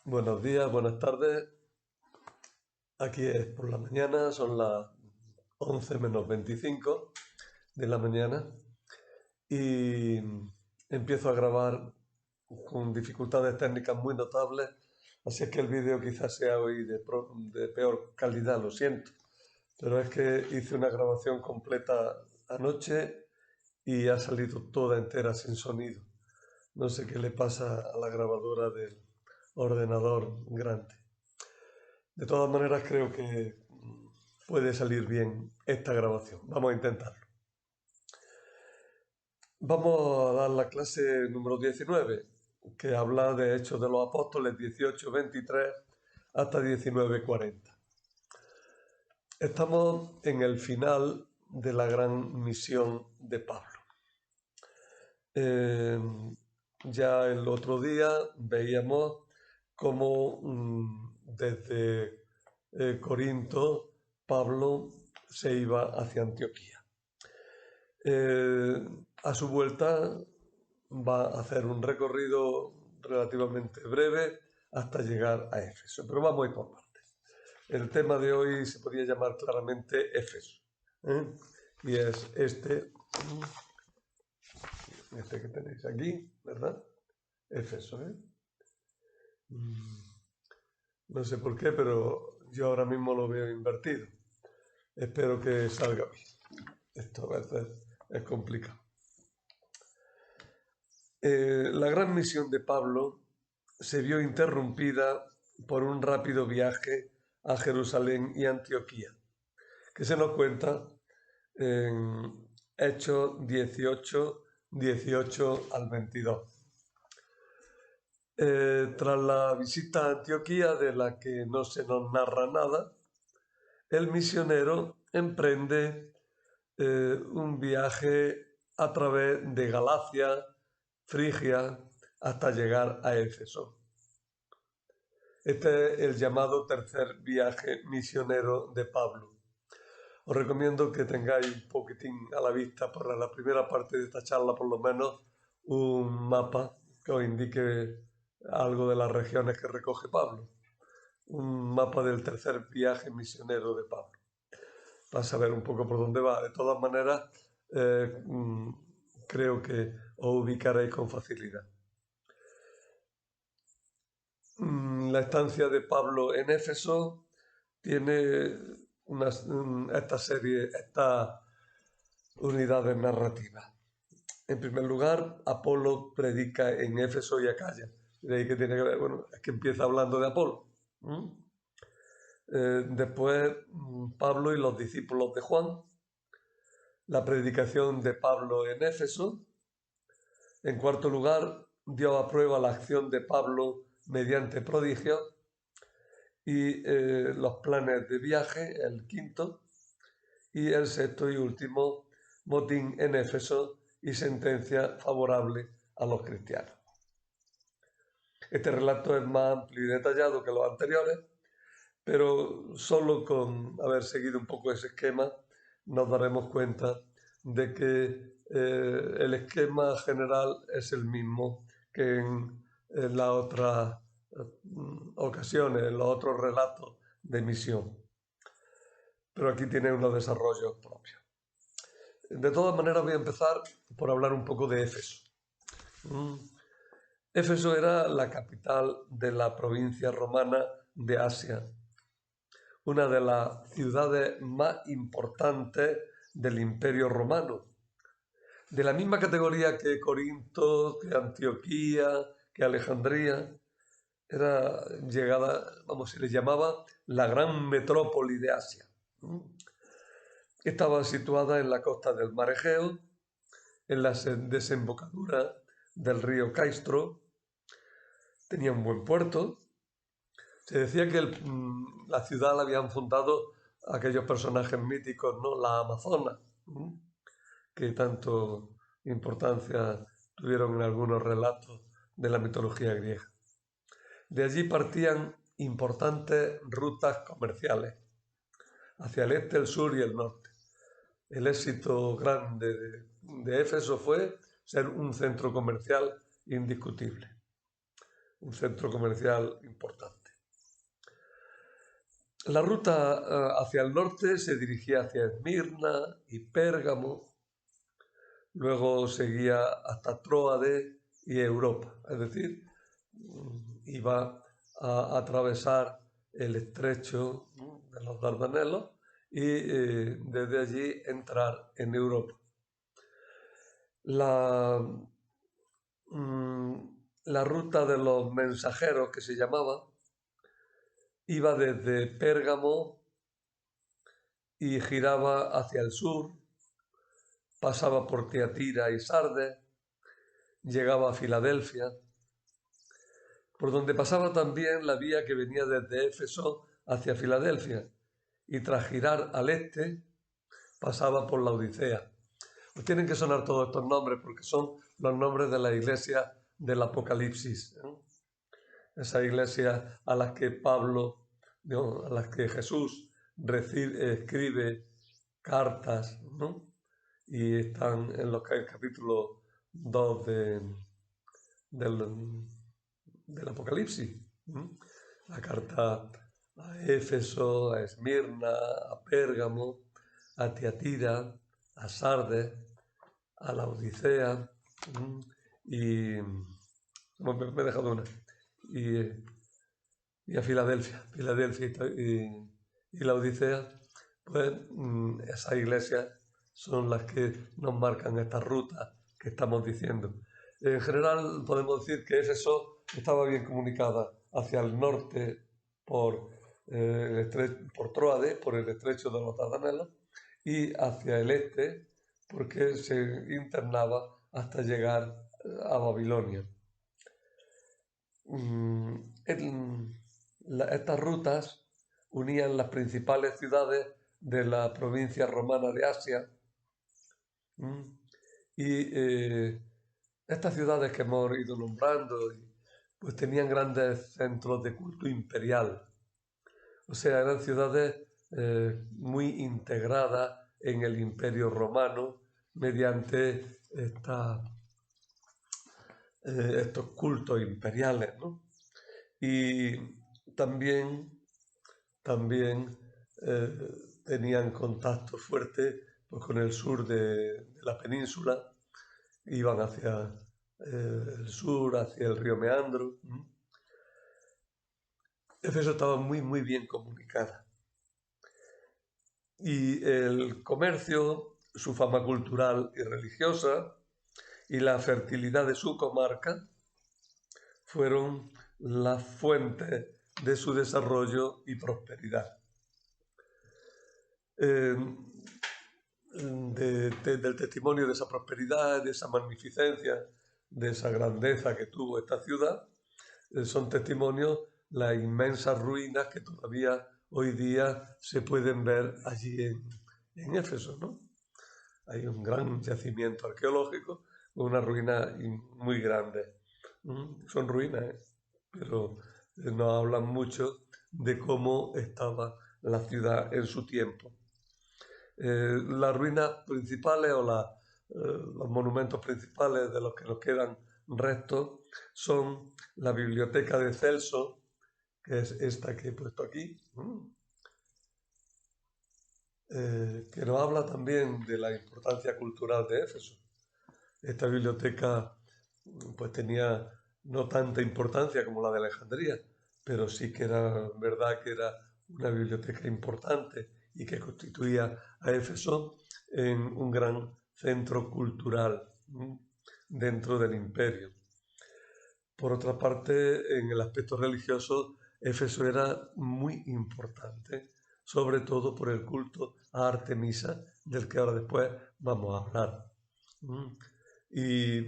Buenos días, buenas tardes. Aquí es por la mañana, son las 11 menos 25 de la mañana y empiezo a grabar con dificultades técnicas muy notables, así es que el vídeo quizás sea hoy de peor calidad, lo siento, pero es que hice una grabación completa anoche y ha salido toda entera sin sonido. No sé qué le pasa a la grabadora del ordenador grande. De todas maneras, creo que puede salir bien esta grabación. Vamos a intentarlo. Vamos a dar la clase número 19, que habla de Hechos de los Apóstoles 18-23 hasta 19-40. Estamos en el final de la gran misión de Pablo. Eh, ya el otro día veíamos cómo desde Corinto Pablo se iba hacia Antioquía. A su vuelta va a hacer un recorrido relativamente breve hasta llegar a Éfeso, pero vamos a ir por partes. El tema de hoy se podría llamar claramente Éfeso, ¿eh? Y es este que tenéis aquí, ¿verdad? Éfeso, ¿eh? No sé por qué, pero yo ahora mismo lo veo invertido. Espero que salga bien. Esto a veces es complicado. La gran misión de Pablo se vio interrumpida por un rápido viaje a Jerusalén y Antioquía, que se nos cuenta en Hechos 18, 18 al 22. Tras la visita a Antioquía, de la que no se nos narra nada, el misionero emprende un viaje a través de Galacia, Frigia, hasta llegar a Éfeso. Este es el llamado tercer viaje misionero de Pablo. Os recomiendo que tengáis un poquitín a la vista para la primera parte de esta charla, por lo menos, un mapa que os indique algo de las regiones que recoge Pablo. Un mapa del tercer viaje misionero de Pablo, para saber un poco por dónde va. De todas maneras, creo que os ubicaréis con facilidad. La estancia de Pablo en Éfeso tiene estas unidades narrativas. En primer lugar, Apolo predica en Éfeso y Acaya. De ahí que tiene que ver, bueno, es que empieza hablando de Apolo. Después, Pablo y los discípulos de Juan, la predicación de Pablo en Éfeso. En cuarto lugar, Dios aprueba la acción de Pablo mediante prodigios y los planes de viaje, el quinto. Y el sexto y último, motín en Éfeso y sentencia favorable a los cristianos. Este relato es más amplio y detallado que los anteriores, pero solo con haber seguido un poco ese esquema nos daremos cuenta de que el esquema general es el mismo que en las otras ocasiones, en los otros relatos de misión. Pero aquí tiene unos desarrollos propios. De todas maneras voy a empezar por hablar un poco de Éfeso. Éfeso era la capital de la provincia romana de Asia, una de las ciudades más importantes del Imperio Romano, de la misma categoría que Corinto, que Antioquía, que Alejandría. Era llegada, se le llamaba la gran metrópoli de Asia. Estaba situada en la costa del mar Egeo, en la desembocadura del río Caistro. Tenía un buen puerto. Se decía que la ciudad la habían fundado aquellos personajes míticos, ¿no? La Amazona, que tanto importancia tuvieron en algunos relatos de la mitología griega. De allí partían importantes rutas comerciales hacia el este, el sur y el norte. El éxito grande de Éfeso fue ser un centro comercial indiscutible. un centro comercial importante. La ruta hacia el norte se dirigía hacia Esmirna y Pérgamo, luego seguía hasta Tróade y Europa, es decir, iba a atravesar el estrecho de los Dardanelos y desde allí entrar en Europa. La ruta de los mensajeros, que se llamaba, iba desde Pérgamo y giraba hacia el sur, pasaba por Tiatira y Sardes, llegaba a Filadelfia, por donde pasaba también la vía que venía desde Éfeso hacia Filadelfia, y tras girar al este pasaba por la Odisea. Os tienen que sonar todos estos nombres porque son los nombres de la iglesia del Apocalipsis, ¿eh? Esa iglesia a las que a las que Jesús escribe cartas, ¿no? Y están en el capítulo 2 del Apocalipsis. La carta a Éfeso, a Esmirna, a Pérgamo, a Tiatira, a Sardes, a la Odisea, y me he dejado una, y a Filadelfia y la Odisea. Pues esas iglesias son las que nos marcan esta ruta que estamos diciendo. En general podemos decir que Éfeso estaba bien comunicada hacia el norte por Tróade, por el estrecho de los Dardanelos, y hacia el este porque se internaba hasta llegar a Babilonia. Estas rutas unían las principales ciudades de la provincia romana de Asia, y estas ciudades que hemos ido nombrando pues tenían grandes centros de culto imperial. O sea, eran ciudades muy integradas en el Imperio Romano mediante estos cultos imperiales, ¿no? Y también tenían contacto fuerte pues, con el sur de la península, iban hacia el sur, hacia el río Meandro. Éfeso estaba muy bien comunicada. Y el comercio, su fama cultural y religiosa y la fertilidad de su comarca fueron las fuentes de su desarrollo y prosperidad. Del testimonio de esa prosperidad, de esa magnificencia, de esa grandeza que tuvo esta ciudad, son testimonios las inmensas ruinas que todavía hoy día se pueden ver allí en Éfeso, ¿no? Hay un gran yacimiento arqueológico, una ruina muy grande. Son ruinas, pero nos hablan mucho de cómo estaba la ciudad en su tiempo. Las ruinas principales o los monumentos principales de los que nos quedan restos son la biblioteca de Celso, que es esta que he puesto aquí, que nos habla también de la importancia cultural de Éfeso. Esta biblioteca pues tenía no tanta importancia como la de Alejandría, pero sí que era verdad que era una biblioteca importante y que constituía a Éfeso en un gran centro cultural dentro del imperio. Por otra parte, en el aspecto religioso, Éfeso era muy importante, sobre todo por el culto a Artemisa, del que ahora después vamos a hablar. Y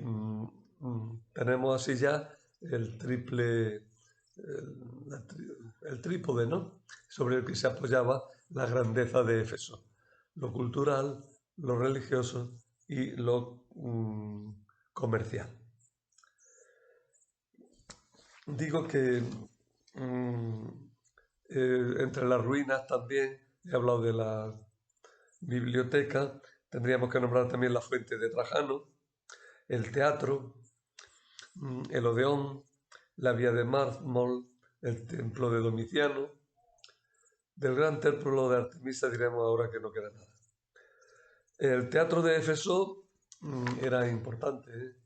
tenemos así ya el trípode, ¿no? Sobre el que se apoyaba la grandeza de Éfeso: lo cultural, lo religioso y lo comercial. Digo que entre las ruinas también, he hablado de la biblioteca, tendríamos que nombrar también la fuente de Trajano, el teatro, el Odeón, la vía de mármol, el templo de Domiciano. Del gran templo de Artemisa diremos ahora que no queda nada. El teatro de Éfeso era importante, ¿eh?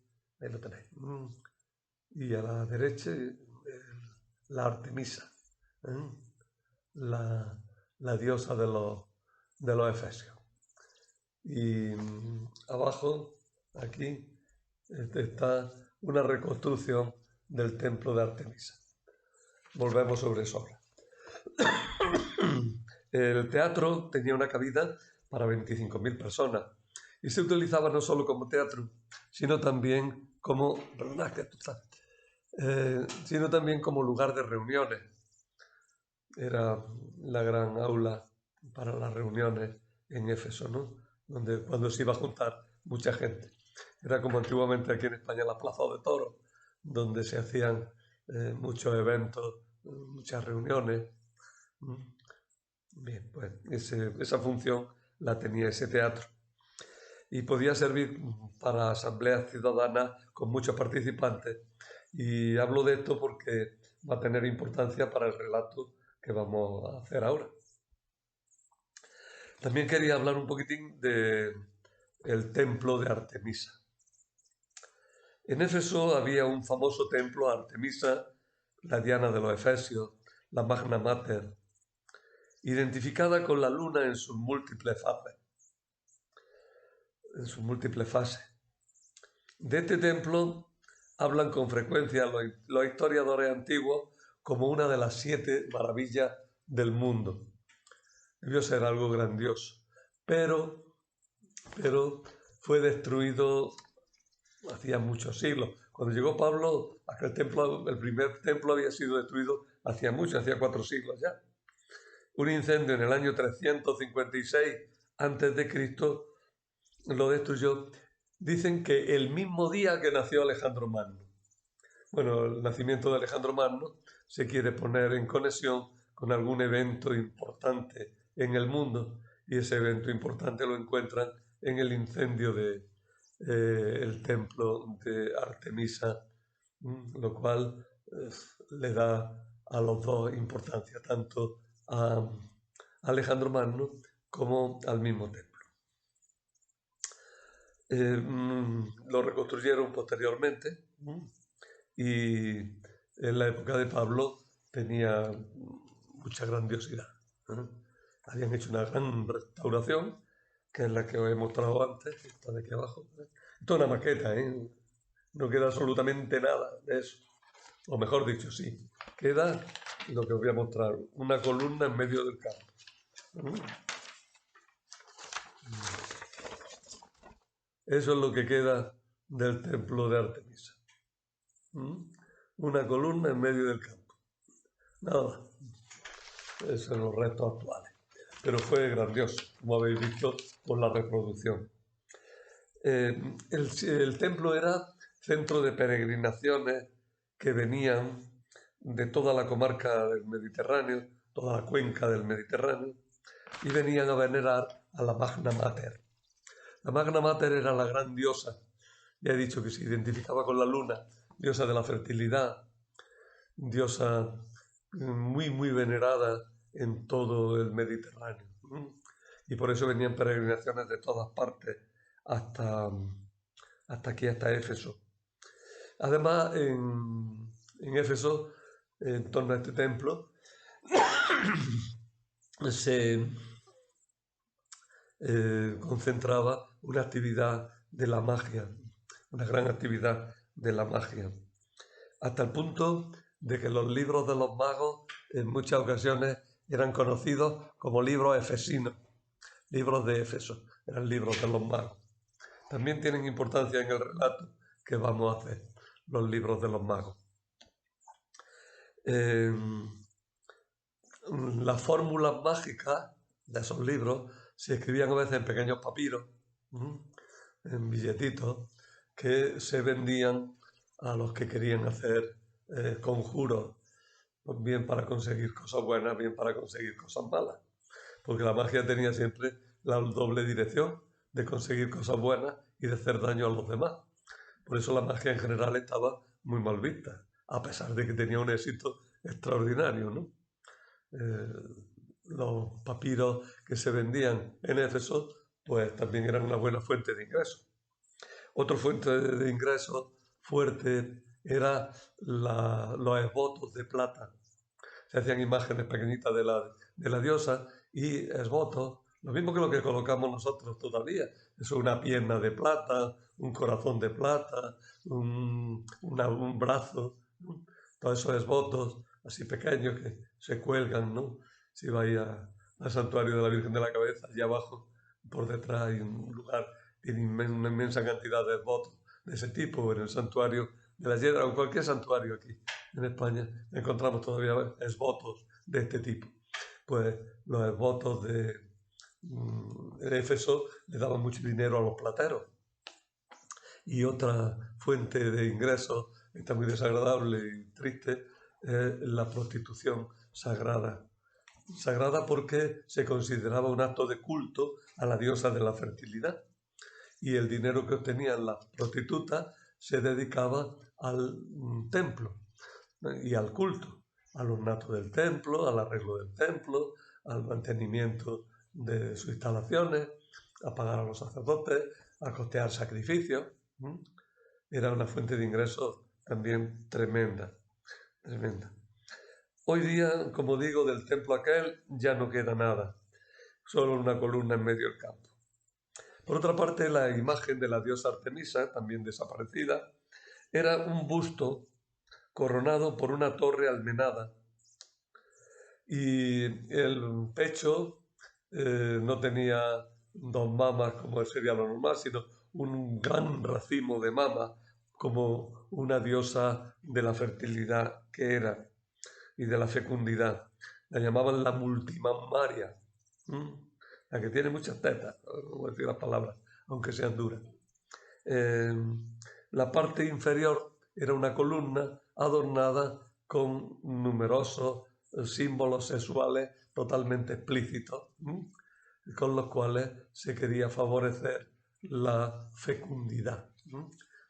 Ahí lo tenéis. Y a la derecha la Artemisa, ¿eh? la diosa de los efesios. Y abajo, aquí, está una reconstrucción del templo de Artemisa. Volvemos sobre eso ahora. El teatro tenía una cabida para 25.000 personas y se utilizaba no solo como teatro, sino también como, sino también como lugar de reuniones. Era la gran aula para las reuniones en Éfeso, ¿no? Donde cuando se iba a juntar mucha gente. Era como antiguamente aquí en España la Plaza de Toros, donde se hacían muchos eventos, muchas reuniones. Bien, pues esa función la tenía ese teatro. Y podía servir para asambleas ciudadanas con muchos participantes. Y hablo de esto porque va a tener importancia para el relato que vamos a hacer ahora. También quería hablar un poquitín del templo de Artemisa. En Éfeso había un famoso templo a Artemisa, la Diana de los Efesios, la Magna Mater, identificada con la luna en sus múltiples fases. De este templo hablan con frecuencia los historiadores antiguos como una de las 7 maravillas del mundo. Debió ser algo grandioso, pero fue destruido hacía muchos siglos. Cuando llegó Pablo, el primer templo había sido destruido hacía 4 siglos ya. Un incendio en el año 356 a.C. lo destruyó. Dicen que el mismo día que nació Alejandro Magno. Bueno, el nacimiento de Alejandro Magno se quiere poner en conexión con algún evento importante en el mundo, y ese evento importante lo encuentran en el incendio del templo de Artemisa, lo cual le da a los dos importancia, tanto a Alejandro Magno como al mismo templo. Lo reconstruyeron posteriormente y en la época de Pablo tenía mucha grandiosidad. Habían hecho una gran restauración, que es la que os he mostrado antes, esta de aquí abajo. Esto es una maqueta, no queda absolutamente nada de eso. O mejor dicho, sí, queda lo que os voy a mostrar, una columna en medio del campo. Eso es lo que queda del templo de Artemisa. Una columna en medio del campo. Nada. Esos son los restos actuales. Pero fue grandioso, como habéis visto por la reproducción. El templo era centro de peregrinaciones que venían de toda la comarca del Mediterráneo, toda la cuenca del Mediterráneo, y venían a venerar a la Magna Mater. La Magna Mater era la gran diosa, ya he dicho que se identificaba con la luna, diosa de la fertilidad, diosa muy, muy venerada en todo el Mediterráneo. Y por eso venían peregrinaciones de todas partes hasta aquí, hasta Éfeso. Además, en Éfeso, en torno a este templo, se concentraba una actividad de la magia, una gran actividad de la magia, hasta el punto de que los libros de los magos en muchas ocasiones eran conocidos como libros efesinos, libros de Éfeso, eran libros de los magos. También tienen importancia en el relato que vamos a hacer, los libros de los magos. Las fórmulas mágicas de esos libros se escribían a veces en pequeños papiros, en billetitos, que se vendían a los que querían hacer conjuros, bien para conseguir cosas buenas, bien para conseguir cosas malas. Porque la magia tenía siempre la doble dirección de conseguir cosas buenas y de hacer daño a los demás. Por eso la magia en general estaba muy mal vista. a pesar de que tenía un éxito extraordinario, ¿no? Los papiros que se vendían en Éfeso, pues también eran una buena fuente de ingresos. Otra fuente de ingresos fuerte era los esvotos de plata. Se hacían imágenes pequeñitas de la diosa y esvotos, lo mismo que lo que colocamos nosotros todavía. Eso, una pierna de plata, un corazón de plata, un brazo, ¿no? Todos esos esvotos así pequeños que se cuelgan, ¿no? Si vais al santuario de la Virgen de la Cabeza, allí abajo, por detrás hay un lugar, tiene una inmensa cantidad de esvotos de ese tipo, en el santuario de la Hiedra o en cualquier santuario aquí en España encontramos todavía esvotos de este tipo. Pues los esvotos de Éfeso le daban mucho dinero a los plateros. Y otra fuente de ingresos, está muy desagradable y triste, es la prostitución sagrada. Sagrada porque se consideraba un acto de culto a la diosa de la fertilidad. Y el dinero que obtenían las prostitutas se dedicaba al templo y al culto, al ornato del templo, al arreglo del templo, al mantenimiento de sus instalaciones, a pagar a los sacerdotes, a costear sacrificios. Era una fuente de ingresos también tremenda, tremenda. Hoy día, como digo, del templo aquel ya no queda nada, solo una columna en medio del campo. Por otra parte, la imagen de la diosa Artemisa, también desaparecida, era un busto coronado por una torre almenada y el pecho no tenía dos mamas como sería lo normal, sino un gran racimo de mamas como una diosa de la fertilidad que era y de la fecundidad. La llamaban la multimamaria, la que tiene muchas tetas, no voy a decir las palabras, aunque sean duras. La parte inferior era una columna adornada con numerosos símbolos sexuales totalmente explícitos, con los cuales se quería favorecer la fecundidad. No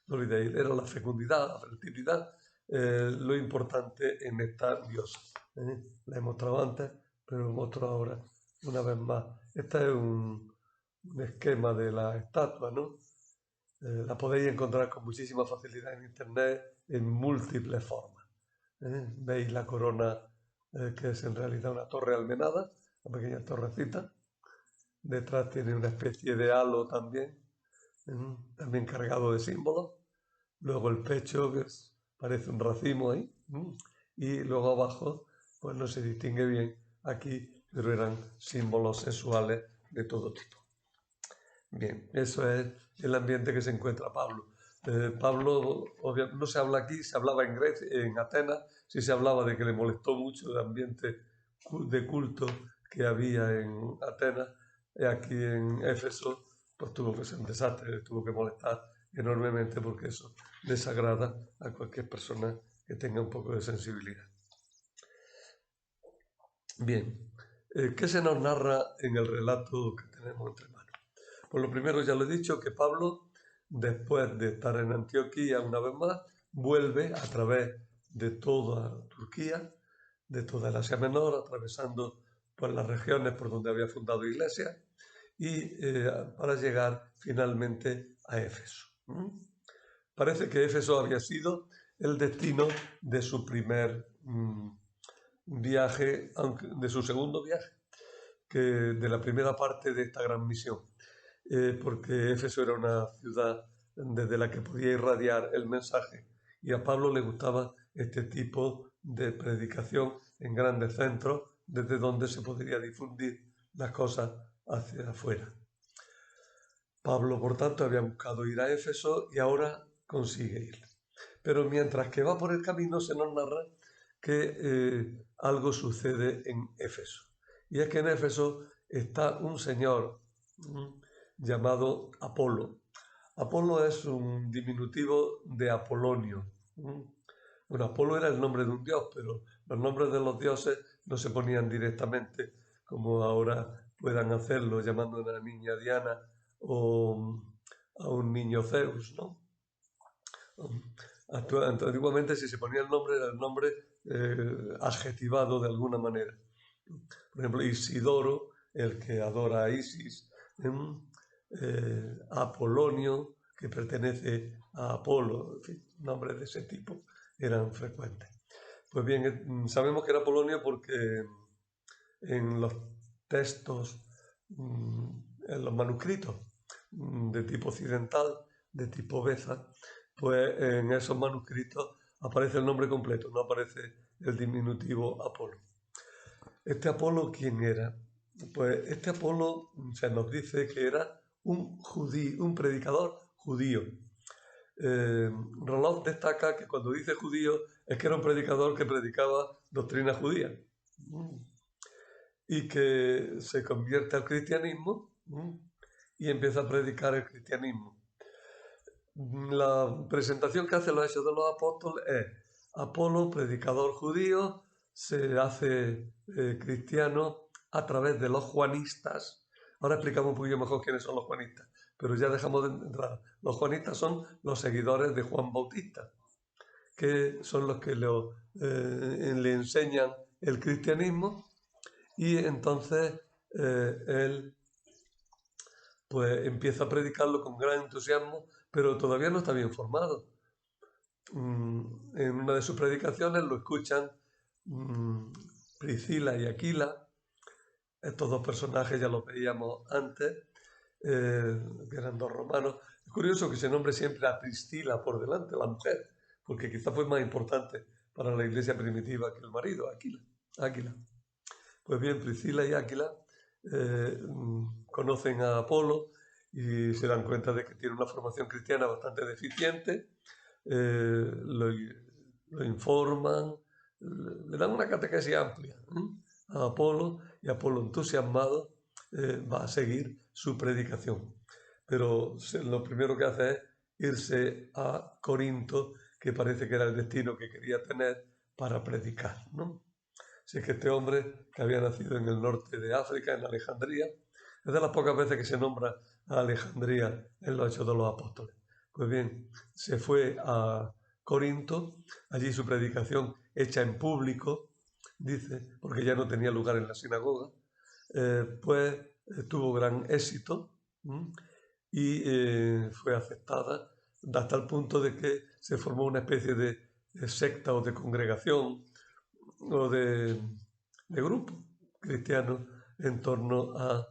olvidéis, era la fecundidad, la fertilidad, lo importante en esta diosa. La he mostrado antes, pero lo muestro ahora una vez más. Este es un esquema de la estatua, ¿no? La podéis encontrar con muchísima facilidad en internet en múltiples formas. Veis la corona, que es en realidad una torre almenada, una pequeña torrecita. Detrás tiene una especie de halo también, también cargado de símbolos. Luego el pecho, que parece un racimo ahí. Y luego abajo, pues no se distingue bien aquí, pero eran símbolos sexuales de todo tipo. Bien, eso es el ambiente que se encuentra Pablo. Pablo, obviamente, no se habla aquí, se hablaba en Grecia, en Atenas, sí se hablaba de que le molestó mucho el ambiente de culto que había en Atenas. Aquí en Éfeso, pues tuvo que ser un desastre, tuvo que molestar enormemente porque eso desagrada a cualquier persona que tenga un poco de sensibilidad. Bien, ¿qué se nos narra en el relato que tenemos entre manos? Pues lo primero, ya lo he dicho, que Pablo, después de estar en Antioquía una vez más, vuelve a través de toda Turquía, de toda el Asia Menor, atravesando por las regiones por donde había fundado iglesias, y para llegar finalmente a Éfeso. Parece que Éfeso había sido el destino de su primer viaje, de su segundo viaje, que de la primera parte de esta gran misión. Porque Éfeso era una ciudad desde la que podía irradiar el mensaje y a Pablo le gustaba este tipo de predicación en grandes centros desde donde se podría difundir las cosas hacia afuera. Pablo, por tanto, había buscado ir a Éfeso y ahora consigue ir. Pero mientras que va por el camino se nos narra que algo sucede en Éfeso. Y es que en Éfeso está un señor llamado Apolo. Apolo es un diminutivo de Apolonio. Bueno, Apolo era el nombre de un dios, pero los nombres de los dioses no se ponían directamente, como ahora puedan hacerlo, llamando a una niña Diana o a un niño Zeus, ¿no? Antiguamente, si se ponía el nombre, era el nombre adjetivado de alguna manera. Por ejemplo, Isidoro, el que adora a Isis, Apolonio, que pertenece a Apolo, en fin, nombres de ese tipo eran frecuentes. Pues bien, sabemos que era Apolonio porque en los textos, en los manuscritos de tipo occidental, de tipo Beza, pues en esos manuscritos aparece el nombre completo, no aparece el diminutivo Apolo. ¿Este Apolo quién era? Pues este Apolo se nos dice que era un judío, un predicador judío. Roloff destaca que cuando dice judío es que era un predicador que predicaba doctrina judía y que se convierte al cristianismo y empieza a predicar el cristianismo. La presentación que hace los Hechos de los Apóstoles es Apolo, predicador judío, se hace cristiano a través de los juanistas. Ahora explicamos un poquito mejor quiénes son los juanistas, pero ya dejamos de entrar. Los juanistas son los seguidores de Juan Bautista, que son los que le enseñan el cristianismo y entonces él pues empieza a predicarlo con gran entusiasmo, pero todavía no está bien formado. En una de sus predicaciones lo escuchan Priscila y Aquila. Estos dos personajes ya los veíamos antes, que eran dos romanos. Es curioso que se nombre siempre a Priscila por delante, la mujer, porque quizá fue más importante para la iglesia primitiva que el marido, Aquila. Pues bien, Priscila y Aquila conocen a Apolo y se dan cuenta de que tiene una formación cristiana bastante deficiente, lo informan, le dan una catequesis amplia a Apolo y Apolo, entusiasmado, va a seguir su predicación. Pero lo primero que hace es irse a Corinto, que parece que era el destino que quería tener para predicar, ¿no? Si es que este hombre, que había nacido en el norte de África, en Alejandría, es de las pocas veces que se nombra a Alejandría en los Hechos de los Apóstoles. Pues bien, se fue a Corinto, allí su predicación hecha en público, dice, porque ya no tenía lugar en la sinagoga, pues tuvo gran éxito y fue aceptada hasta el punto de que se formó una especie de secta o de congregación o de grupo cristiano en torno a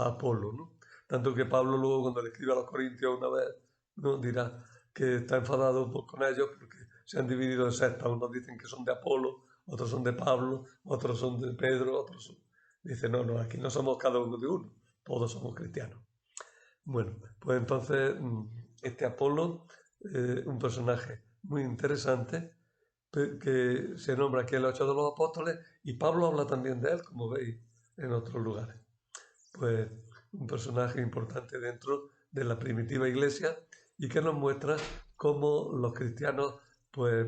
Apolo, ¿no? Tanto que Pablo luego cuando le escribe a los Corintios una vez, ¿no? Dirá que está enfadado con ellos porque se han dividido en sectas. Unos dicen que son de Apolo, otros son de Pablo, otros son de Pedro, otros son... Dice, no, aquí no somos cada uno de uno, todos somos cristianos. Bueno, pues entonces este Apolo, un personaje muy interesante, que se nombra aquí en los Hechos de los Apóstoles, y Pablo habla también de él, como veis, en otros lugares. Pues un personaje importante dentro de la primitiva iglesia y que nos muestra cómo los cristianos pues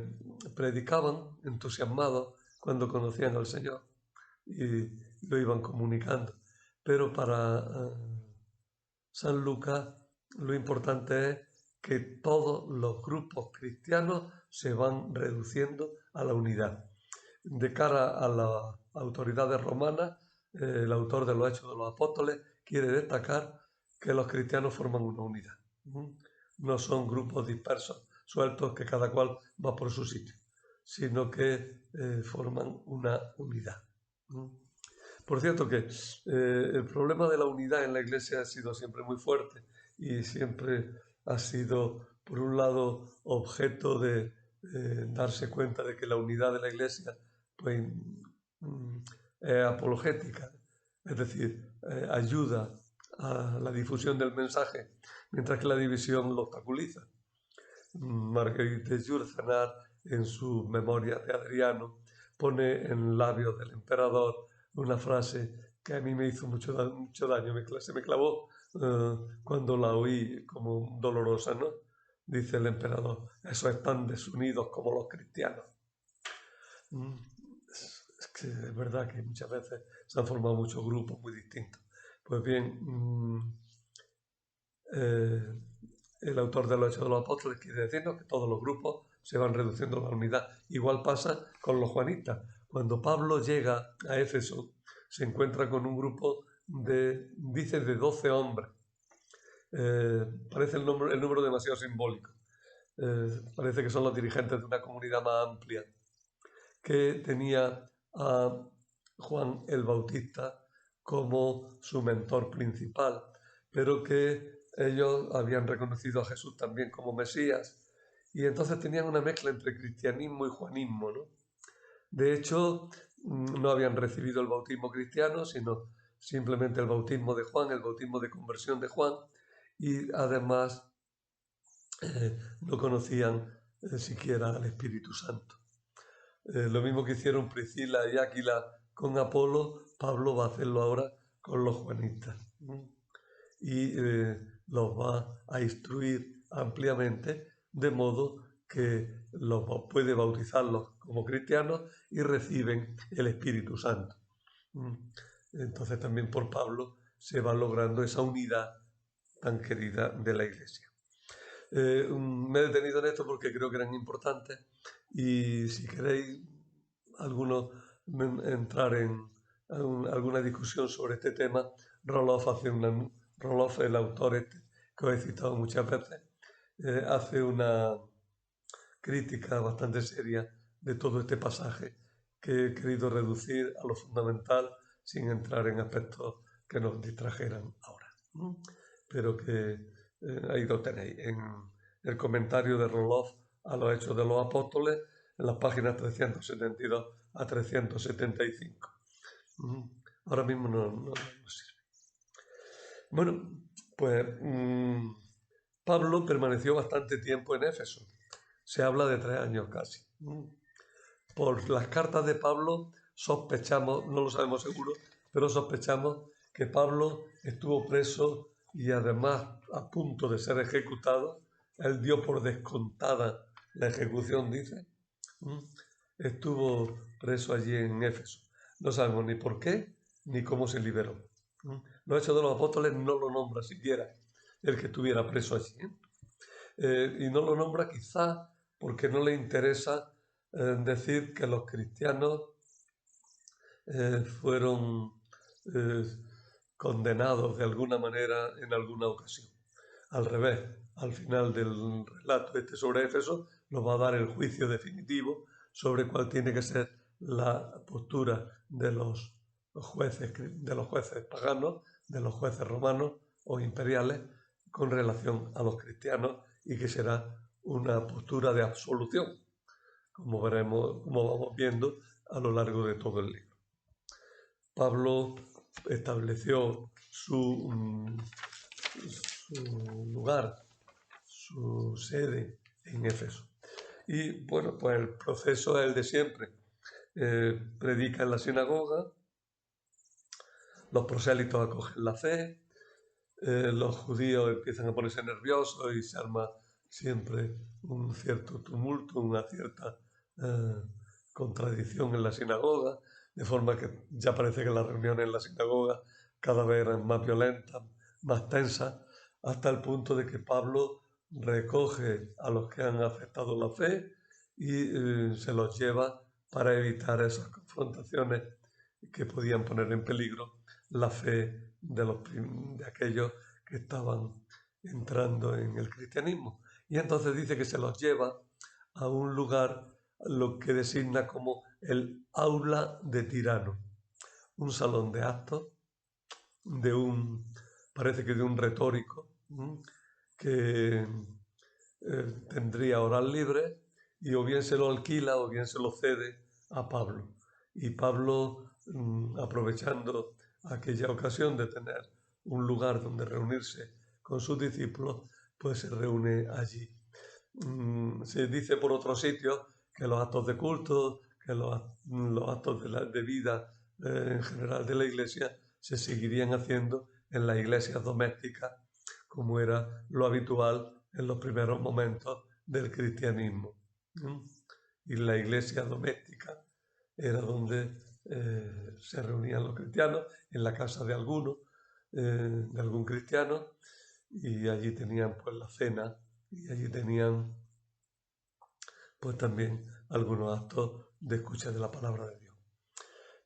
predicaban entusiasmados cuando conocían al Señor y lo iban comunicando. Pero para San Lucas lo importante es que todos los grupos cristianos se van reduciendo a la unidad. De cara a las autoridades romanas, el autor de los Hechos de los Apóstoles quiere destacar que los cristianos forman una unidad. No son grupos dispersos, sueltos, que cada cual va por su sitio, sino que forman una unidad. Por cierto que el problema de la unidad en la Iglesia ha sido siempre muy fuerte y siempre ha sido, por un lado, objeto de darse cuenta de que la unidad de la Iglesia pues, es apologética, es decir, ayuda a la difusión del mensaje, mientras que la división lo obstaculiza. Marguerite Yourcenar, en su Memoria de Adriano, pone en labios del emperador una frase que a mí me hizo mucho daño, se me clavó cuando la oí como dolorosa, ¿no? Dice el emperador, esos están desunidos como los cristianos. Es que es verdad que muchas veces se han formado muchos grupos muy distintos. Pues bien, el autor de los Hechos de los Apóstoles quiere decirnos que todos los grupos se van reduciendo a la unidad. Igual pasa con los juanistas. Cuando Pablo llega a Éfeso, se encuentra con un grupo dice, de 12 hombres. Parece el número demasiado simbólico. Parece que son los dirigentes de una comunidad más amplia, que tenía a Juan el Bautista como su mentor principal, pero que ellos habían reconocido a Jesús también como Mesías, y entonces tenían una mezcla entre cristianismo y juanismo, ¿no? De hecho, no habían recibido el bautismo cristiano, sino simplemente el bautismo de Juan, el bautismo de conversión de Juan, y además no conocían siquiera al Espíritu Santo. Lo mismo que hicieron Priscila y Áquila con Apolo, Pablo va a hacerlo ahora con los juanistas. Y los va a instruir ampliamente, de modo que puede bautizarlos como cristianos y reciben el Espíritu Santo. Entonces también por Pablo se va logrando esa unidad tan querida de la Iglesia. Me he detenido en esto porque creo que eran importantes, y si queréis entrar en alguna discusión sobre este tema, Roloff, el autor que os he citado muchas veces, hace una crítica bastante seria de todo este pasaje, que he querido reducir a lo fundamental sin entrar en aspectos que nos distrajeran ahora. Pero que ahí lo tenéis, en el comentario de Roloff a los Hechos de los Apóstoles, en las páginas 372 a 375. Ahora mismo no sirve. Bueno, pues Pablo permaneció bastante tiempo en Éfeso. Se habla de 3 años casi. Por las cartas de Pablo sospechamos, no lo sabemos seguro, pero sospechamos que Pablo estuvo preso y además a punto de ser ejecutado. Él dio por descontada la ejecución, dice. Estuvo preso allí en Éfeso. No sabemos ni por qué ni cómo se liberó. Los Hechos de los Apóstoles no lo nombra siquiera el que estuviera preso allí. Y no lo nombra quizá porque no le interesa decir que los cristianos fueron condenados de alguna manera en alguna ocasión. Al revés, al final del relato sobre Éfeso nos va a dar el juicio definitivo sobre cuál tiene que ser la postura de los jueces paganos, de los jueces romanos o imperiales con relación a los cristianos, y que será una postura de absolución, como veremos, como vamos viendo a lo largo de todo el libro. Pablo estableció su lugar, su sede en Éfeso. Y bueno, pues el proceso es el de siempre. Predica en la sinagoga, los prosélitos acogen la fe, los judíos empiezan a ponerse nerviosos y se arma siempre un cierto tumulto, una cierta contradicción en la sinagoga, de forma que ya parece que las reuniones en la sinagoga cada vez eran más violentas, más tensas, hasta el punto de que Pablo recoge a los que han aceptado la fe y se los lleva para evitar esas confrontaciones que podían poner en peligro la fe de aquellos que estaban entrando en el cristianismo. Y entonces dice que se los lleva a un lugar, lo que designa como el aula de Tirano, un salón de actos parece que de un retórico, que tendría oral libre, y o bien se lo alquila o bien se lo cede a Pablo. Y Pablo, aprovechando aquella ocasión de tener un lugar donde reunirse con sus discípulos, pues se reúne allí. Se dice por otros sitios que los actos de culto, que los actos de vida en general de la Iglesia se seguirían haciendo en las iglesias domésticas, como era lo habitual en los primeros momentos del cristianismo. Y la iglesia doméstica era donde se reunían los cristianos, en la casa de algún cristiano, y allí tenían pues la cena y allí tenían pues también algunos actos de escucha de la palabra de Dios.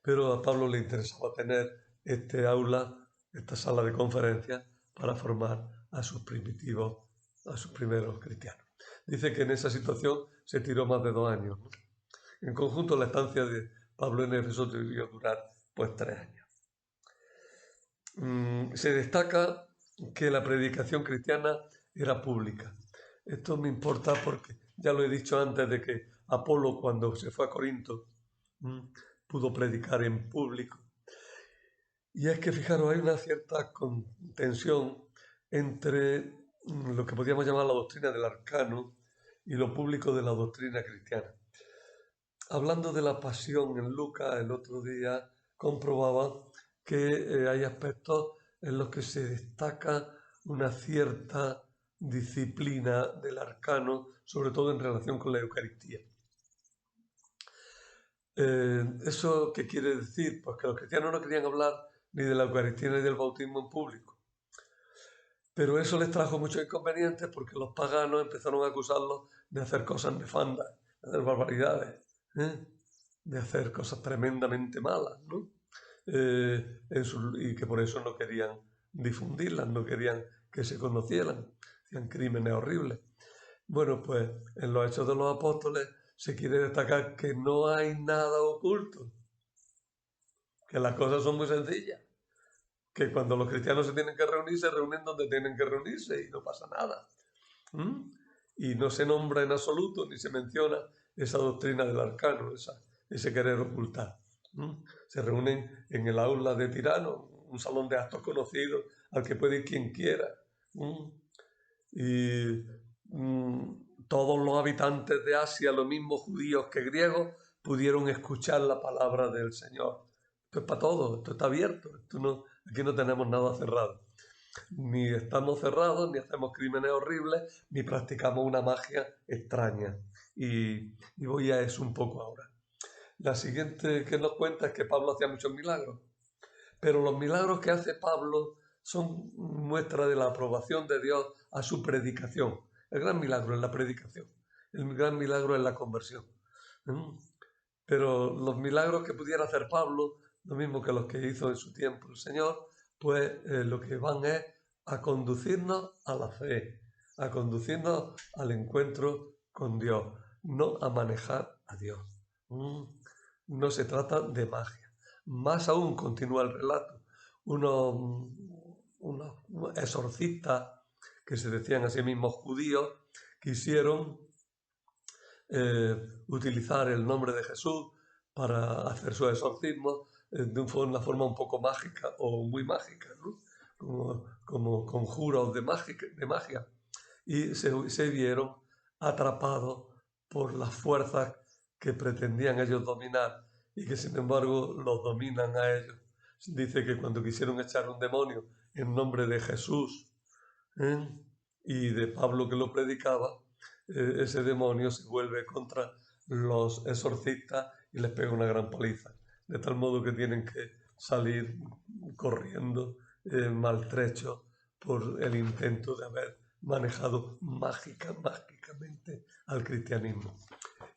Pero a Pablo le interesaba tener este aula, esta sala de conferencias para formar a sus primeros cristianos. Dice que en esa situación se tiró más de 2 años, ¿no? En conjunto la estancia de Pablo en Éfeso debió durar pues 3 años. Se destaca que la predicación cristiana era pública. Esto me importa porque ya lo he dicho antes de que Apolo, cuando se fue a Corinto, pudo predicar en público. Y es que, fijaros, hay una cierta tensión entre lo que podríamos llamar la doctrina del arcano y lo público de la doctrina cristiana. Hablando de la pasión en Lucas, el otro día comprobaba que hay aspectos en los que se destaca una cierta disciplina del arcano, sobre todo en relación con la Eucaristía. ¿Eso qué quiere decir? Pues que los cristianos no querían hablar ni de la Eucaristía ni del bautismo en público. Pero eso les trajo muchos inconvenientes porque los paganos empezaron a acusarlos de hacer cosas nefandas, de hacer barbaridades, de hacer cosas tremendamente malas, ¿no? Y que por eso no querían difundirlas, no querían que se conocieran, hacían crímenes horribles. Bueno, pues en los Hechos de los Apóstoles se quiere destacar que no hay nada oculto, que las cosas son muy sencillas, que cuando los cristianos se tienen que reunir, se reúnen donde tienen que reunirse y no pasa nada. Y no se nombra en absoluto ni se menciona esa doctrina del arcano, ese querer ocultar. Se reúnen en el aula de Tirano, un salón de actos conocido al que puede ir quien quiera. Y todos los habitantes de Asia, lo mismo judíos que griegos, pudieron escuchar la palabra del Señor. Esto es para todos, esto está abierto, aquí no tenemos nada cerrado. Ni estamos cerrados, ni hacemos crímenes horribles, ni practicamos una magia extraña. Y voy a eso un poco ahora. La siguiente que nos cuenta es que Pablo hacía muchos milagros. Pero los milagros que hace Pablo son muestra de la aprobación de Dios a su predicación. El gran milagro es la predicación. El gran milagro es la conversión. Pero los milagros que pudiera hacer Pablo, lo mismo que los que hizo en su tiempo el Señor, pues lo que van es a conducirnos a la fe, a conducirnos al encuentro con Dios, no a manejar a Dios. No se trata de magia. Más aún, continúa el relato, unos exorcistas que se decían a sí mismos judíos quisieron utilizar el nombre de Jesús para hacer su exorcismo de una forma un poco mágica o muy mágica, ¿no? como conjuros de magia. Y se vieron atrapados por las fuerzas que pretendían ellos dominar y que sin embargo los dominan a ellos. Dice que cuando quisieron echar un demonio en nombre de Jesús y de Pablo que lo predicaba, ese demonio se vuelve contra los exorcistas y les pega una gran paliza. De tal modo que tienen que salir corriendo maltrechos por el intento de haber manejado mágicamente al cristianismo.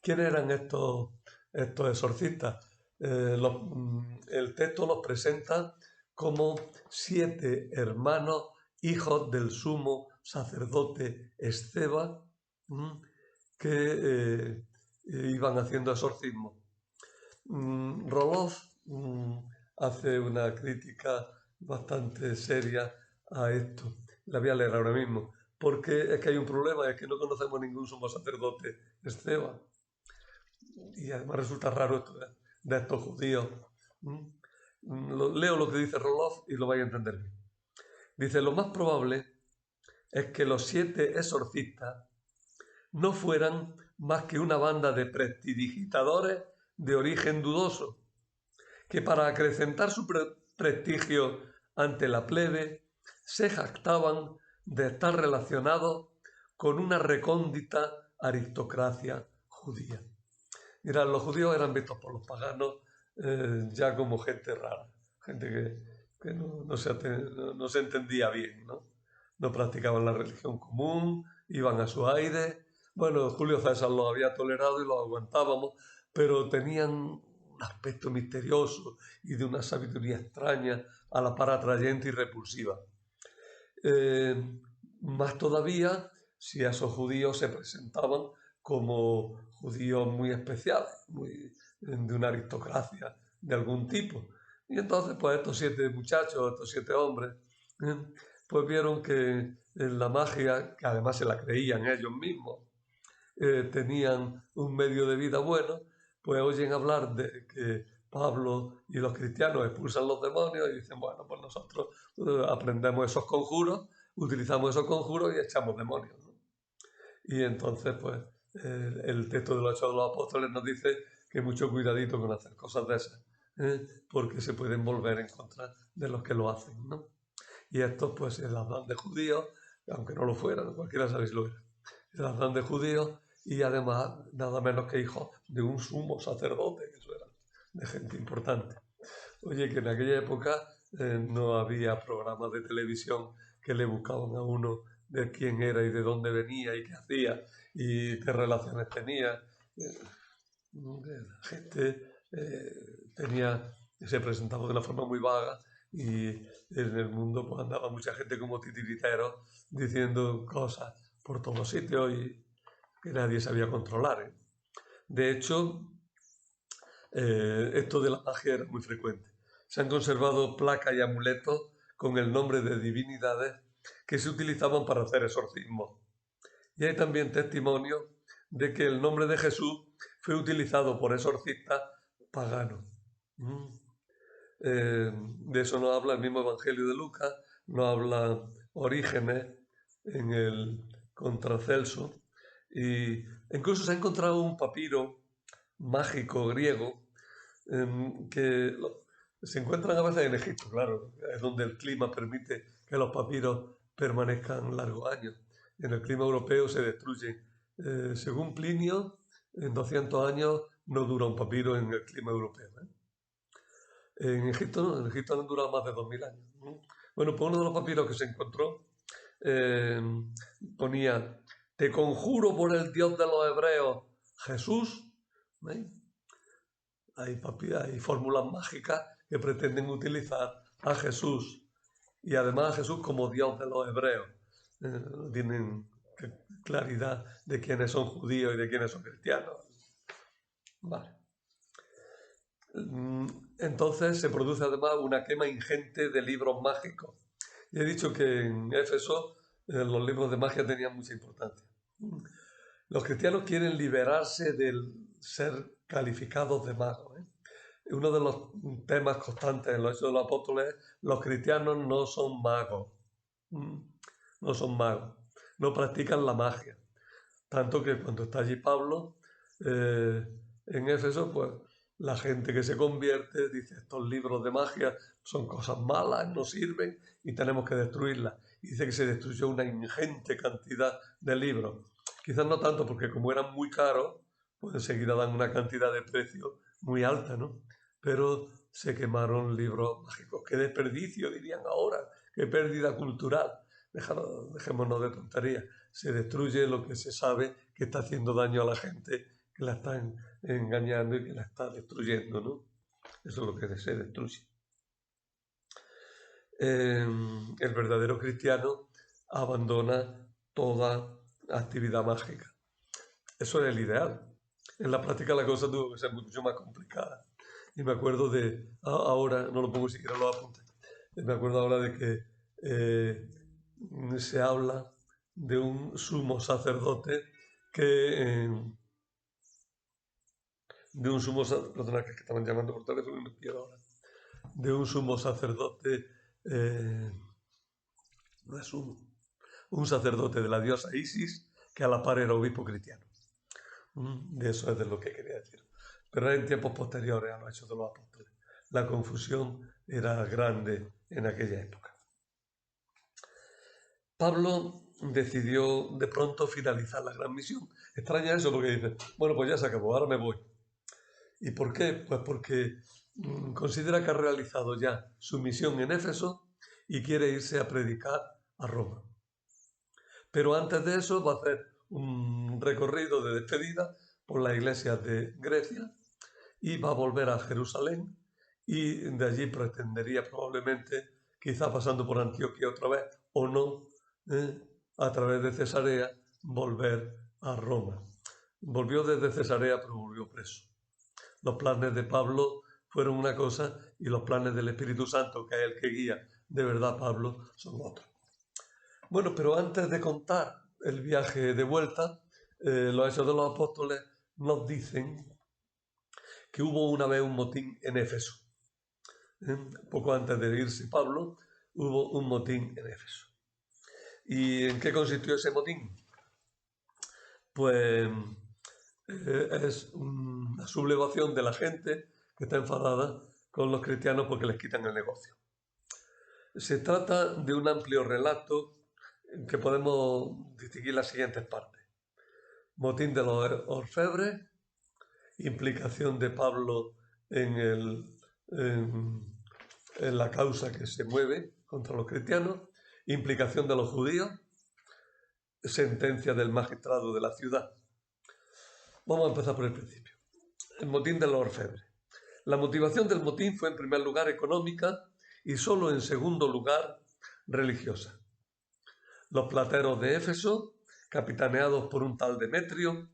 ¿Quiénes eran estos exorcistas? El texto los presenta como 7 hermanos, hijos del sumo sacerdote Esceva, que iban haciendo exorcismo. Roloff hace una crítica bastante seria a esto. La voy a leer ahora mismo. Porque es que hay un problema, es que no conocemos ningún sumo sacerdote Esceva. Y además resulta raro esto de estos judíos. Leo lo que dice Roloff y lo vais a entender bien. Dice, lo más probable es que los 7 exorcistas no fueran más que una banda de prestidigitadores de origen dudoso, que para acrecentar su prestigio ante la plebe se jactaban de estar relacionados con una recóndita aristocracia judía. Mirad, los judíos eran vistos por los paganos ya como gente rara, gente que no se entendía bien, ¿no? no practicaban la religión común, iban a su aire. Bueno, Julio César los había tolerado y los aguantábamos, pero tenían un aspecto misterioso y de una sabiduría extraña, a la par atrayente y repulsiva. Más todavía si a esos judíos se presentaban como judíos muy especiales, de una aristocracia de algún tipo. Y entonces, pues estos 7 muchachos, estos 7 hombres, ¿eh? Pues vieron que la magia, que además se la creían ellos mismos, tenían un medio de vida bueno, pues oyen hablar de que Pablo y los cristianos expulsan los demonios y dicen, bueno, pues nosotros aprendemos esos conjuros, utilizamos esos conjuros y echamos demonios, ¿no? Y entonces, pues, el texto de los Hechos de los Apóstoles nos dice que mucho cuidadito con hacer cosas de esas, porque se pueden volver en contra de los que lo hacen, ¿no? Y estos, pues, se las dan de judíos, aunque no lo fueran, cualquiera sabe si lo era. Se las dan de judíos y además nada menos que hijos de un sumo sacerdote, que eso era de gente importante. Oye, que en aquella época no había programas de televisión que le buscaban a uno de quién era y de dónde venía y qué hacía y qué relaciones tenía. La gente se presentaba de una forma muy vaga y en el mundo pues, andaba mucha gente como titiriteros diciendo cosas por todos sitios y que nadie sabía controlar, ¿eh? De hecho, esto de la magia era muy frecuente. Se han conservado placas y amuletos con el nombre de divinidades que se utilizaban para hacer exorcismos. Y hay también testimonios de que el nombre de Jesús fue utilizado por exorcistas paganos. De eso nos habla el mismo Evangelio de Lucas, nos habla Orígenes en el Contracelso, y incluso se ha encontrado un papiro mágico griego que se encuentran a veces en Egipto, claro, es donde el clima permite que los papiros permanezcan largos años. En el clima europeo se destruyen. Según Plinio, en 200 años no dura un papiro en el clima europeo, ¿eh? En Egipto no, en Egipto han durado más de 2000 años. Bueno, pues uno de los papiros que se encontró eh, ponía, te conjuro por el Dios de los hebreos, Jesús. ¿Veis? Hay fórmulas mágicas que pretenden utilizar a Jesús y además a Jesús como Dios de los hebreos. Tienen claridad de quiénes son judíos y de quiénes son cristianos. Vale. Entonces se produce además una quema ingente de libros mágicos. Y he dicho que en Éfeso los libros de magia tenían mucha importancia. Los cristianos quieren liberarse del ser calificados de magos, ¿eh? Uno de los temas constantes en los Hechos de los Apóstoles es los cristianos no son magos. No son magos. No practican la magia. Tanto que cuando está allí Pablo, en Éfeso, pues la gente que se convierte dice, estos libros de magia son cosas malas, no sirven y tenemos que destruirlas. Y dice que se destruyó una ingente cantidad de libros. Quizás no tanto porque como eran muy caros, pues enseguida dan una cantidad de precio muy alta, ¿no? Pero se quemaron libros mágicos. ¡Qué desperdicio! Dirían ahora. ¡Qué pérdida cultural! Dejémonos de tonterías. Se destruye lo que se sabe que está haciendo daño a la gente, que la están engañando y que la está destruyendo, ¿no? Eso es lo que se destruye. El verdadero cristiano abandona toda actividad mágica. Eso es el ideal. En la práctica la cosa tuvo que ser mucho más complicada. Y me acuerdo de, ahora, no lo pongo siquiera los apuntes, me acuerdo ahora de que se habla de un sumo sacerdote que, de un sumo sacerdote, que estaban llamando por teléfono y no quiero ahora, de un sumo sacerdote, no es un sacerdote de la diosa Isis que a la par era obispo cristiano. De eso es de lo que quería decir. Pero en tiempos posteriores a los Hechos de los Apóstoles. La confusión era grande en aquella época. Pablo decidió de pronto finalizar la gran misión. Extraña eso porque dice, bueno, pues ya se acabó, ahora me voy. ¿Y por qué? Pues porque considera que ha realizado ya su misión en Éfeso y quiere irse a predicar a Roma. Pero antes de eso va a hacer un recorrido de despedida por las iglesias de Grecia y va a volver a Jerusalén y de allí pretendería probablemente, quizá pasando por Antioquía otra vez o no, a través de Cesarea, volver a Roma. Volvió desde Cesarea, pero volvió preso. Los planes de Pablo fueron una cosa y los planes del Espíritu Santo, que es el que guía de verdad a Pablo, son otros. Bueno, pero antes de contar el viaje de vuelta, los Hechos de los Apóstoles nos dicen que hubo una vez un motín en Éfeso. Poco antes de irse Pablo, hubo un motín en Éfeso. ¿Y en qué consistió ese motín? Pues es una sublevación de la gente que está enfadada con los cristianos porque les quitan el negocio. Se trata de un amplio relato que podemos distinguir las siguientes partes. Motín de los orfebres, implicación de Pablo en la causa que se mueve contra los cristianos, implicación de los judíos, sentencia del magistrado de la ciudad. Vamos a empezar por el principio. El motín de los orfebres. La motivación del motín fue en primer lugar económica y solo en segundo lugar religiosa. Los plateros de Éfeso, capitaneados por un tal Demetrio,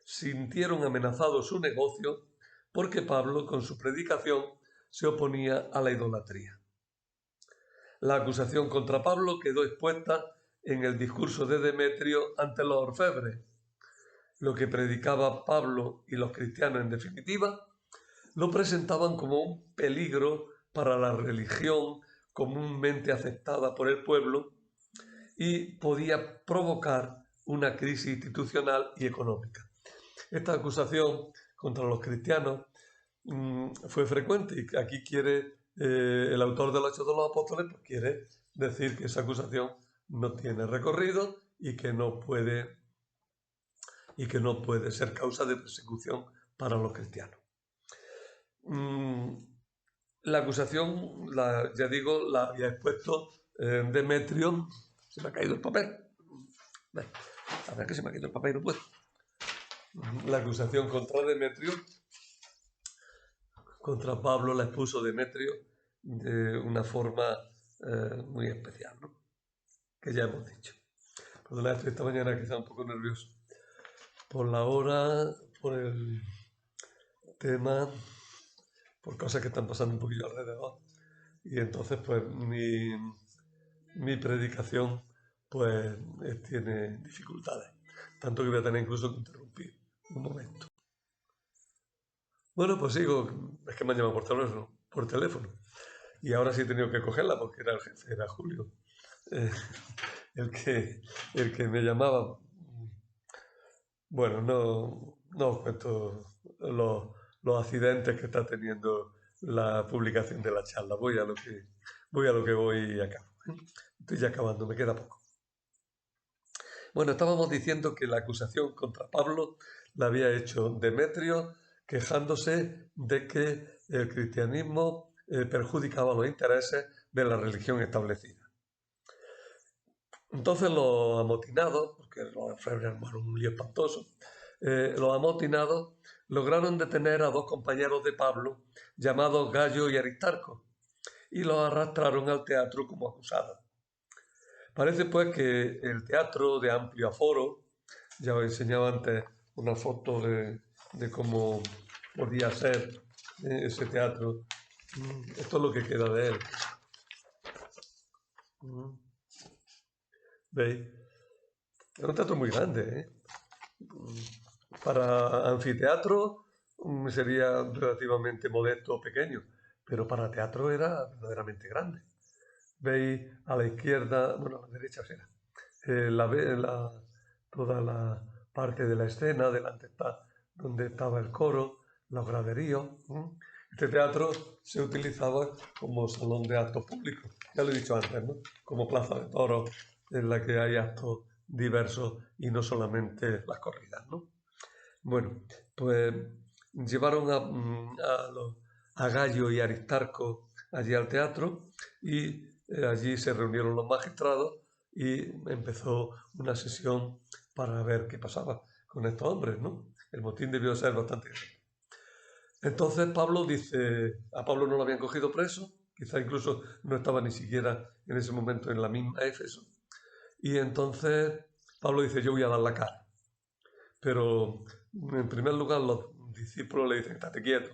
sintieron amenazado su negocio porque Pablo, con su predicación, se oponía a la idolatría. La acusación contra Pablo quedó expuesta en el discurso de Demetrio ante los orfebres. Lo que predicaba Pablo y los cristianos en definitiva lo presentaban como un peligro para la religión comúnmente aceptada por el pueblo y podía provocar una crisis institucional y económica. Esta acusación contra los cristianos fue frecuente y aquí quiere el autor de los Hechos de los Apóstoles pues quiere decir que esa acusación no tiene recorrido y que no puede ser causa de persecución para los cristianos. La acusación, ya digo, la había expuesto Demetrio. Se me ha caído el papel. Bueno, a ver que se me ha caído el papel, no puedo. La acusación contra Demetrio, contra Pablo, la expuso Demetrio de una forma muy especial, ¿no? Que ya hemos dicho. Perdona, esta mañana quizá un poco nervioso por la hora, por el tema, por cosas que están pasando un poquillo alrededor. Y entonces, pues, mi predicación, pues, tiene dificultades. Tanto que voy a tener incluso que interrumpir un momento. Bueno, pues sigo. Es que me han llamado por teléfono. Y ahora sí he tenido que cogerla porque era el jefe, era Julio, el que me llamaba. Bueno, no os cuento los accidentes que está teniendo la publicación de la charla. Voy a lo que voy y acabo. Estoy ya acabando, me queda poco. Bueno, estábamos diciendo que la acusación contra Pablo la había hecho Demetrio, quejándose de que el cristianismo perjudicaba los intereses de la religión establecida. Entonces los amotinados, porque los orfebres armaron un lío espantoso, los amotinados lograron detener a dos compañeros de Pablo llamados Gayo y Aristarco y los arrastraron al teatro como acusados. Parece pues que el teatro de amplio aforo, ya os enseñaba antes una foto de cómo podía ser ese teatro. Esto es lo que queda de él. ¿Veis? Es un teatro muy grande, ¿eh? Para anfiteatro sería relativamente modesto o pequeño, pero para teatro era verdaderamente grande. Veis a la izquierda, bueno, a la derecha será, toda la parte de la escena, delante está donde estaba el coro, los graderíos. Este teatro se utilizaba como salón de actos públicos, ya lo he dicho antes, ¿no? Como plaza de toros en la que hay actos diversos y no solamente las corridas, ¿no? Bueno, pues llevaron a Gayo y Aristarco allí al teatro y allí se reunieron los magistrados y empezó una sesión para ver qué pasaba con estos hombres, ¿no? El motín debió ser bastante grande. Entonces Pablo dice, a Pablo no lo habían cogido preso, quizá incluso no estaba ni siquiera en ese momento en la misma Éfeso, y entonces Pablo dice, yo voy a dar la cara. Pero en primer lugar los discípulos le dicen, estate quieto.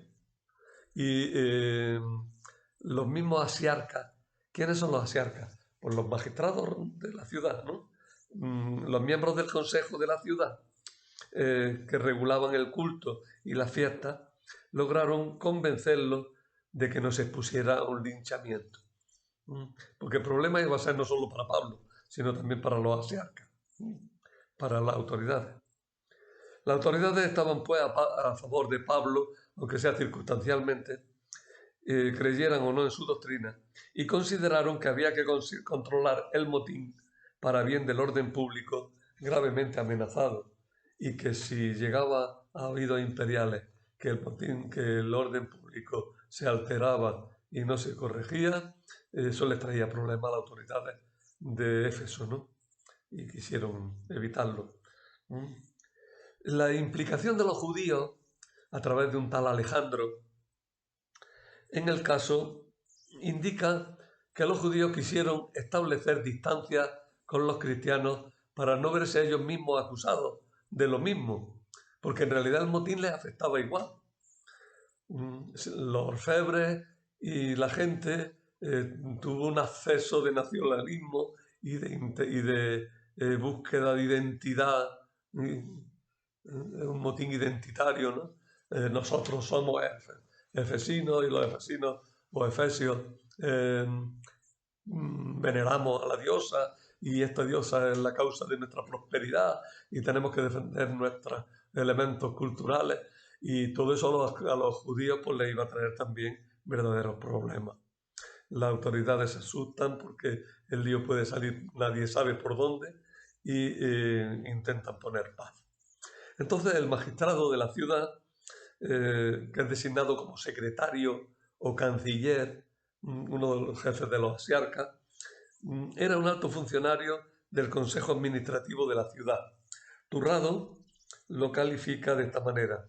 Y los mismos asiarcas, ¿quiénes son los asiarcas? Pues los magistrados de la ciudad, ¿no? Los miembros del consejo de la ciudad que regulaban el culto y las fiestas, lograron convencerlos de que no se expusiera a un linchamiento. Porque el problema iba a ser no solo para Pablo, sino también para los asiarcas, para las autoridades. Las autoridades estaban pues a favor de Pablo, aunque sea circunstancialmente, creyeran o no en su doctrina, y consideraron que había que controlar el motín para bien del orden público gravemente amenazado, y que si llegaba a oídos imperiales que el motín, que el orden público se alteraba y no se corregía, eso les traía problemas a las autoridades de Éfeso, ¿no? Y quisieron evitarlo. La implicación de los judíos a través de un tal Alejandro en el caso indica que los judíos quisieron establecer distancia con los cristianos para no verse ellos mismos acusados de lo mismo, porque en realidad el motín les afectaba igual. Los orfebres y la gente tuvo un acceso de nacionalismo y de búsqueda de identidad, un motín identitario, ¿no? Nosotros somos efesinos y los efesinos o efesios veneramos a la diosa y esta diosa es la causa de nuestra prosperidad y tenemos que defender nuestros elementos culturales y todo eso a los judíos pues les iba a traer también verdaderos problemas. Las autoridades se asustan porque el lío puede salir, nadie sabe por dónde y intentan poner paz. Entonces el magistrado de la ciudad, que es designado como secretario o canciller, uno de los jefes de los asiarcas, era un alto funcionario del Consejo Administrativo de la ciudad. Turrado lo califica de esta manera: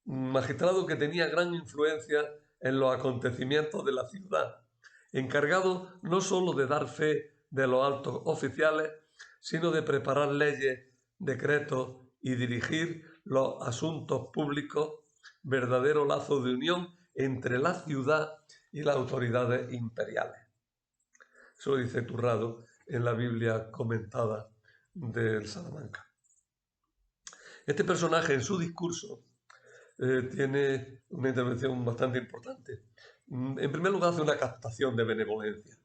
magistrado que tenía gran influencia en los acontecimientos de la ciudad, encargado no sólo de dar fe de los altos oficiales, sino de preparar leyes, decretos y dirigir los asuntos públicos, verdadero lazo de unión entre la ciudad y las autoridades imperiales. Eso lo dice Turrado en la Biblia comentada del Salamanca. Este personaje en su discurso tiene una intervención bastante importante. En primer lugar, hace una captación de benevolencia.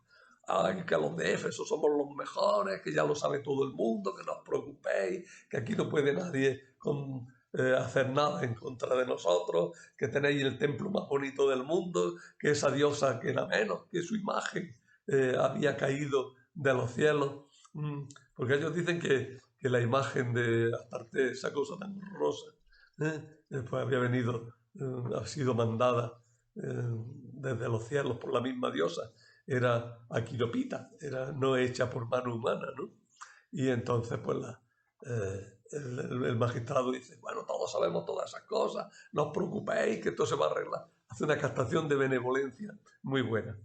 Ay, que los de Éfeso somos los mejores, que ya lo sabe todo el mundo, que no os preocupéis, que aquí no puede nadie hacer nada en contra de nosotros, que tenéis el templo más bonito del mundo, que esa diosa que era menos, que su imagen había caído de los cielos. Porque ellos dicen que la imagen de Astarte, esa cosa tan horrorosa, después había venido, ha sido mandada desde los cielos por la misma diosa, era Aquilopita, era no hecha por mano humana, ¿no? Y entonces pues el magistrado dice, bueno, todos sabemos todas esas cosas, no os preocupéis que esto se va a arreglar. Hace una captación de benevolencia muy buena.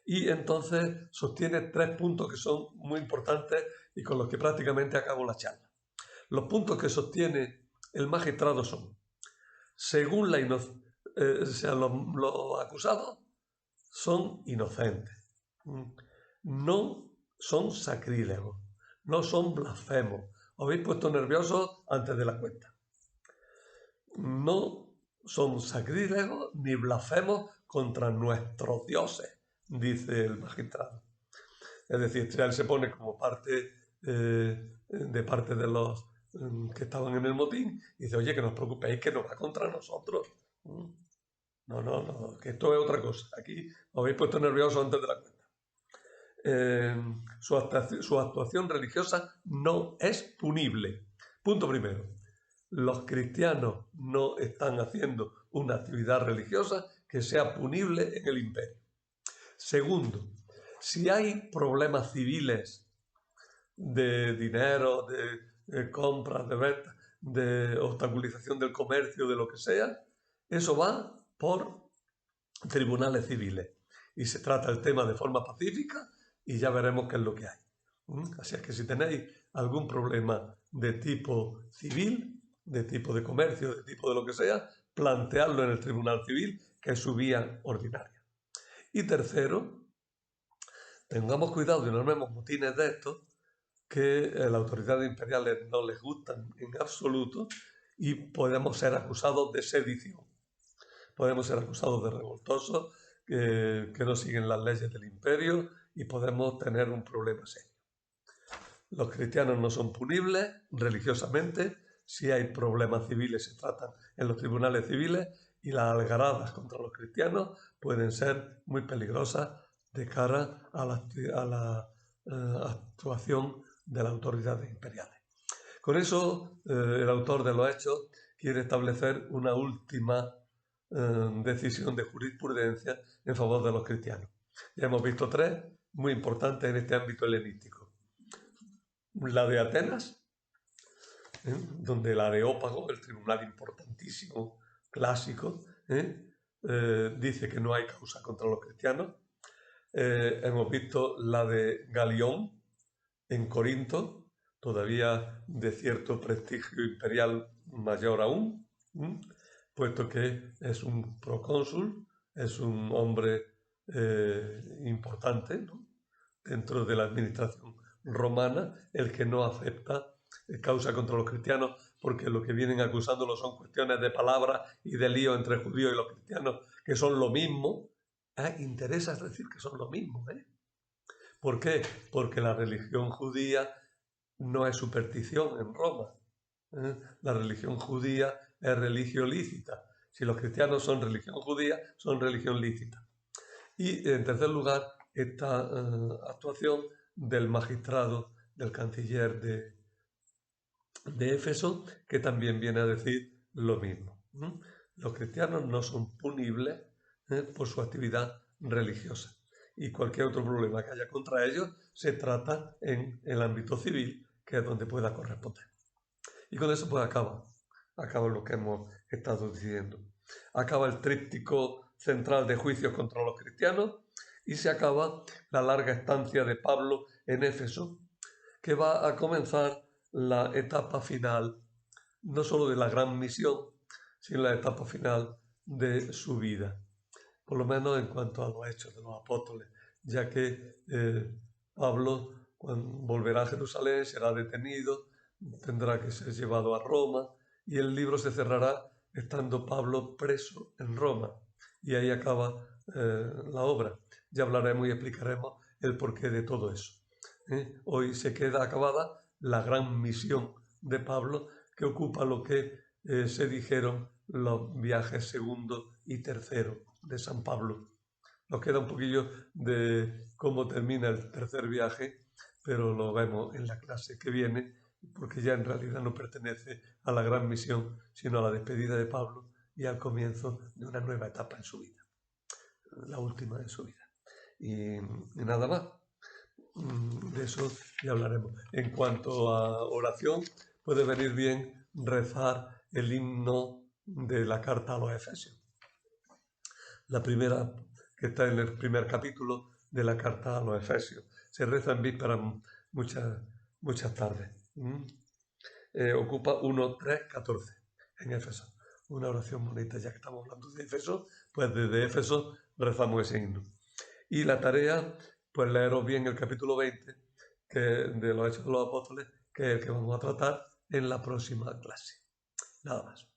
Y entonces sostiene 3 puntos que son muy importantes y con los que prácticamente acabo la charla. Los puntos que sostiene el magistrado son: según los acusados son inocentes, no son sacrílegos, no son blasfemos. Os habéis puesto nerviosos antes de la cuenta. No son sacrílegos ni blasfemos contra nuestros dioses, dice el magistrado. Es decir, él se pone como parte de los que estaban en el motín y dice, oye, que no os preocupéis, que no va contra nosotros. No, que esto es otra cosa. Aquí os habéis puesto nerviosos antes de la cuenta. Su actuación religiosa no es punible. Punto primero. Los cristianos no están haciendo una actividad religiosa que sea punible en el imperio. Segundo, si hay problemas civiles de dinero, de compras, de ventas, de obstaculización del comercio, de lo que sea, eso va por tribunales civiles. Y se trata el tema de forma pacífica y ya veremos qué es lo que hay. Así es que si tenéis algún problema de tipo civil, de tipo de comercio, de tipo de lo que sea, planteadlo en el tribunal civil, que es su vía ordinaria. Y tercero, tengamos cuidado de no armemos motines de estos que las autoridades imperiales no les gustan en absoluto y podemos ser acusados de sedición. Podemos ser acusados de revoltosos, que no siguen las leyes del imperio y podemos tener un problema serio. Los cristianos no son punibles religiosamente. Si hay problemas civiles se tratan en los tribunales civiles y las algaradas contra los cristianos pueden ser muy peligrosas de cara a la actuación de las autoridades imperiales. Con eso, el autor de los Hechos quiere establecer una última decisión de jurisprudencia en favor de los cristianos. Ya hemos visto tres muy importantes en este ámbito helenístico. La de Atenas, donde el Areópago, el tribunal importantísimo, clásico, dice que no hay causa contra los cristianos. Hemos visto la de Galión, en Corinto, todavía de cierto prestigio imperial mayor aún, puesto que es un procónsul, es un hombre importante, ¿no?, dentro de la administración romana, el que no acepta causa contra los cristianos, porque lo que vienen acusándolo son cuestiones de palabras y de lío entre judíos y los cristianos, que son lo mismo. Interesa decir que son lo mismo, ¿Por qué? Porque la religión judía no es superstición en Roma. La religión judía es religión lícita. Si los cristianos son religión judía, son religión lícita. Y en tercer lugar, esta actuación del magistrado, del canciller de Éfeso, que también viene a decir lo mismo. Los cristianos no son punibles por su actividad religiosa. Y cualquier otro problema que haya contra ellos se trata en el ámbito civil, que es donde pueda corresponder. Y con eso pues acaba lo que hemos estado diciendo. Acaba el tríptico central de juicios contra los cristianos y se acaba la larga estancia de Pablo en Éfeso, que va a comenzar la etapa final, no solo de la gran misión, sino la etapa final de su vida, por lo menos en cuanto a los hechos de los apóstoles, ya que Pablo, cuando volverá a Jerusalén, será detenido, tendrá que ser llevado a Roma y el libro se cerrará estando Pablo preso en Roma y ahí acaba la obra. Ya hablaremos y explicaremos el porqué de todo eso. Hoy se queda acabada la gran misión de Pablo, que ocupa lo que se dijeron los viajes segundo y tercero de San Pablo. Nos queda un poquillo de cómo termina el tercer viaje, pero lo vemos en la clase que viene, porque ya en realidad no pertenece a la gran misión, sino a la despedida de Pablo y al comienzo de una nueva etapa en su vida, la última de su vida. Y nada más. De eso ya hablaremos. En cuanto a oración, puede venir bien rezar el himno de la carta a los Efesios. La primera, que está en el primer capítulo de la carta a los Efesios. Se reza en vísperas muchas tardes. Ocupa 1:3:14 en Éfeso. Una oración bonita, ya que estamos hablando de Éfeso, pues desde Éfeso rezamos ese himno. Y la tarea, pues leeros bien el capítulo 20 de los Hechos de los Apóstoles, que es el que vamos a tratar en la próxima clase. Nada más.